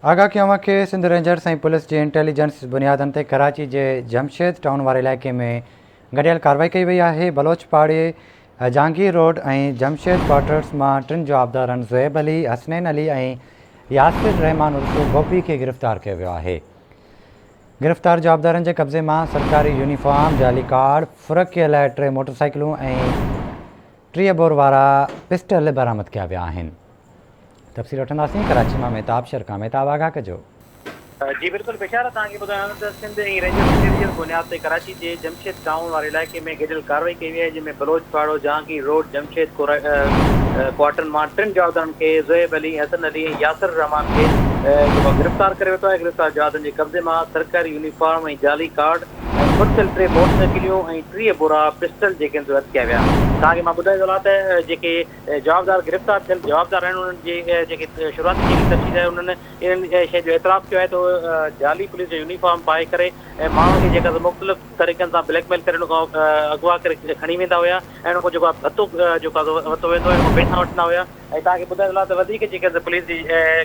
आगाह कयूं कि सिंध रेंजर्स ऐं पुलिस जी इंटेलिजेंस बुनियादनि ते कराची जे जमशेद टाउन वारे इलाइक़े में गॾियल कार्रवाई कई वई आहे। बलोच पाड़े जहांगीर रोड ऐं जमशेद क्वार्टर्स मां 3 जवाबदारनि ज़ुएब अली, हसनैन अली ऐं यासिर रहमान उर्फ़ गोपी खे गिरफ़्तार कयो वियो आहे। गिरफ़्तार जवाबदारनि जे कब्ज़े मां सरकारी यूनिफॉर्म, जाली कार्ड, फ़ुरक़ीअ लाइ 3 मोटरसाइकिलूं ऐं 30 बोर वारा पिस्टल बरामद कया विया आहिनि। तफ़सील वठंदासीं। कराची मां मेहताब शर्का। मेहताब, आगाह कजो। जी बिल्कुल बेशारा तव्हांखे ॿुधायां त सिंध ऐं रेंजर बुनियाद ते कराची जे जमशेद टाउन वारे इलाइक़े में गॾियल कार्रवाई कई वई आहे, जंहिंमें बलोच पाड़ो, जहांगीर रोड, जमशेद क्वार्टर मां 3 जवाबदारनि खे ज़ुएब अली, हसन अली ऐं यासिर रहमान खे गिरफ़्तार करे वरितो आहे। गिरफ़्तार जवाबदारनि जे कब्ज़े मां सरकारी यूनिफॉर्म ऐं जाली कार्ड ऐं फुटसल 3 मोटरसाइकिलियूं ऐं 30 बोरा पिस्टल जेके ज़ब्त कया विया। तव्हांखे मां ॿुधाए थो त जेके जवाबदार गिरफ़्तार थियल जवाबदार आहिनि, उन्हनि जी जेके शुरूआती जेकी तफ़सील आहे, उन्हनि इन्हनि शइ जो एतिराफ़ कयो आहे त जाली पुलिस जो यूनिफॉर्म पाए करे ऐं माण्हुनि खे जेका मुख़्तलिफ़ तरीक़नि सां ब्लैकमेल करे उन खां अगवा करे खणी वेंदा हुआ ऐं उन खां जेको आहे भतो जेको आहे वरितो वेंदो आहे, उन खां पैसा वठंदा हुआ। ऐं तव्हांखे ॿुधाए थो त वधीक जेके पुलिस जी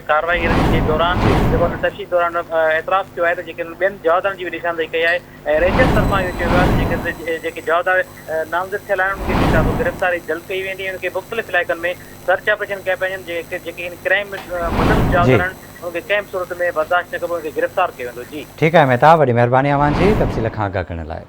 कार्रवाई जे दौरान जेको तफ़सील दौरान एतिराफ़ कयो आहे त जेके ॿियनि जवाबदारनि जी बि निशानदेही कई आहे ऐं रेंजर तरफ़ां इहो चयो वियो आहे त जेके जवाबदार नामज़द थियल आहिनि उनखे जेका गिरफ़्तारी जल्द कई वेंदी ऐं उनखे मुख़्तलिफ़ इलाइक़नि में सर्च ऑपरेशन कया पिया वञनि, जेके क्राइम मुलज़िम जवाबदार आहिनि उनखे कंहिं बि सूरत में बर्दाश्त न कबो, उनखे गिरफ़्तार कयो वेंदो। जी ठीकु आहे मेहताब, वॾी महिरबानी अव्हां जी तफ़सील खां आगाह करण लाइ।